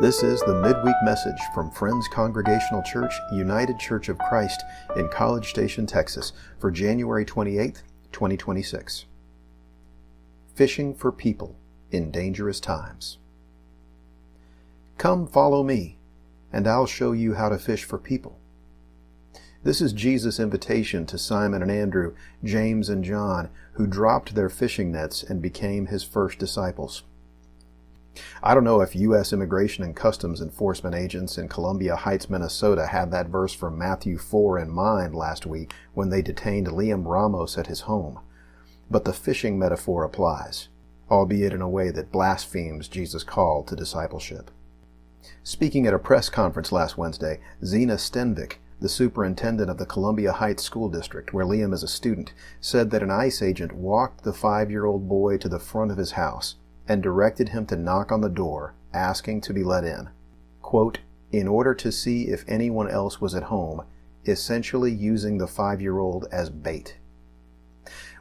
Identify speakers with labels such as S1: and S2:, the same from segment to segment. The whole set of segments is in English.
S1: This is the Midweek Message from Friends Congregational Church, United Church of Christ in College Station, Texas, for January 28th, 2026. Fishing for People in Dangerous Times. Come follow me, and I'll show you how to fish for people. This is Jesus' invitation to Simon and Andrew, James and John, who dropped their fishing nets and became his first disciples. I don't know if U.S. Immigration and Customs Enforcement agents in Columbia Heights, Minnesota had that verse from Matthew 4 in mind last week when they detained Liam Ramos at his home. But the fishing metaphor applies, albeit in a way that blasphemes Jesus' call to discipleship. Speaking at a press conference last Wednesday, Zena Stenvik, the superintendent of the Columbia Heights School District, where Liam is a student, said that an ICE agent walked the 5-year-old boy to the front of his house and directed him to knock on the door, asking to be let in, quote, in order to see if anyone else was at home, essentially using the 5-year-old as bait.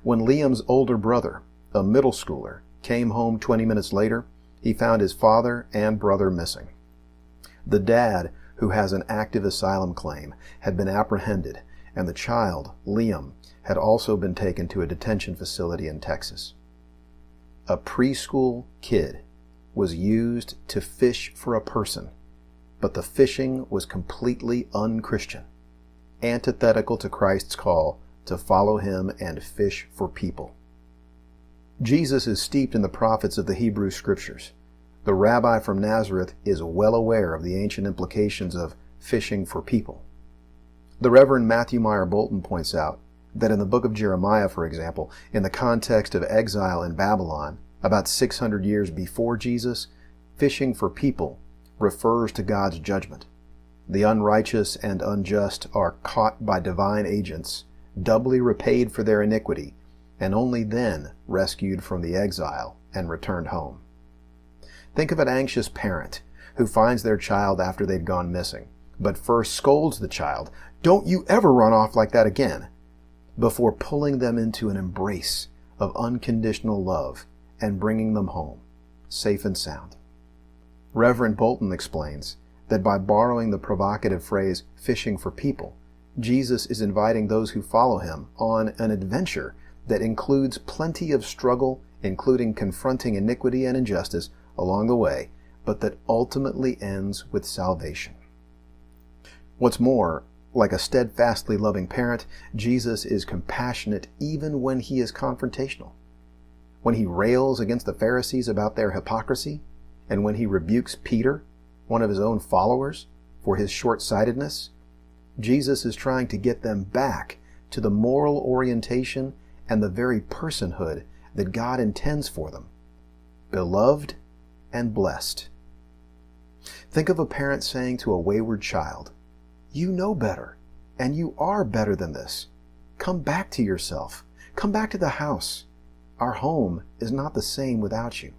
S1: When Liam's older brother, a middle schooler, came home 20 minutes later, he found his father and brother missing. The dad, who has an active asylum claim, had been apprehended, and the child, Liam, had also been taken to a detention facility in Texas. A preschool kid was used to fish for a person, but the fishing was completely unchristian, antithetical to Christ's call to follow him and fish for people. Jesus is steeped in the prophets of the Hebrew Scriptures. The rabbi from Nazareth is well aware of the ancient implications of fishing for people. The Reverend Matthew Meyer Bolton points out that in the book of Jeremiah, for example, in the context of exile in Babylon, about 600 years before Jesus, fishing for people refers to God's judgment. The unrighteous and unjust are caught by divine agents, doubly repaid for their iniquity, and only then rescued from the exile and returned home. Think of an anxious parent who finds their child after they've gone missing, but first scolds the child, "Don't you ever run off like that again," before pulling them into an embrace of unconditional love and bringing them home, safe and sound. Reverend Bolton explains that by borrowing the provocative phrase, fishing for people, Jesus is inviting those who follow him on an adventure that includes plenty of struggle, including confronting iniquity and injustice along the way, but that ultimately ends with salvation. What's more, like a steadfastly loving parent, Jesus is compassionate even when he is confrontational. When he rails against the Pharisees about their hypocrisy, and when he rebukes Peter, one of his own followers, for his short-sightedness, Jesus is trying to get them back to the moral orientation and the very personhood that God intends for them, beloved and blessed. Think of a parent saying to a wayward child, "You know better, and you are better than this. Come back to yourself. Come back to the house. Our home is not the same without you."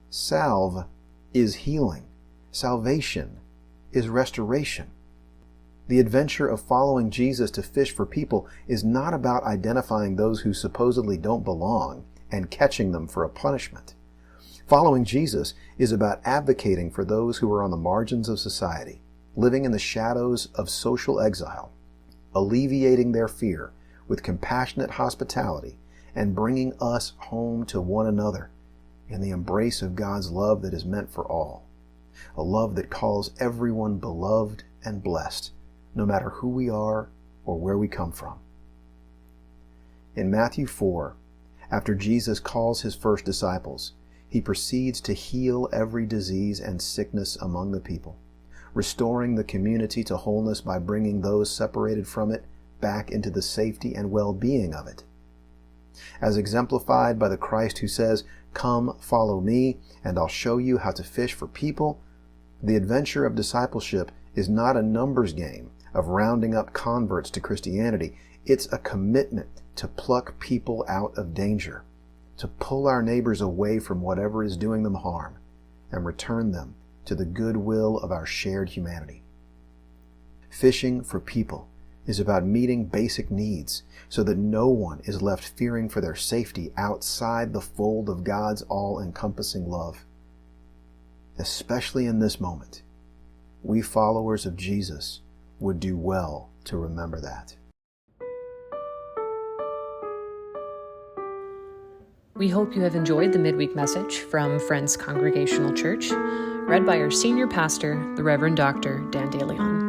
S1: Salve is healing. Salvation is restoration. The adventure of following Jesus to fish for people is not about identifying those who supposedly don't belong and catching them for a punishment. Following Jesus is about advocating for those who are on the margins of society, living in the shadows of social exile, alleviating their fear with compassionate hospitality, and bringing us home to one another in the embrace of God's love that is meant for all, a love that calls everyone beloved and blessed, no matter who we are or where we come from. In Matthew 4, after Jesus calls his first disciples, he proceeds to heal every disease and sickness among the people, restoring the community to wholeness by bringing those separated from it back into the safety and well-being of it. As exemplified by the Christ who says, "Come, follow me, and I'll show you how to fish for people," the adventure of discipleship is not a numbers game of rounding up converts to Christianity. It's a commitment to pluck people out of danger, to pull our neighbors away from whatever is doing them harm, and return them to the goodwill of our shared humanity. Fishing for people is about meeting basic needs so that no one is left fearing for their safety outside the fold of God's all-encompassing love. especially in this moment. We followers of Jesus would do well to remember that.
S2: We hope you have enjoyed the Midweek Message from Friends Congregational Church, read by our senior pastor, the Reverend Dr. Dan DeLeon.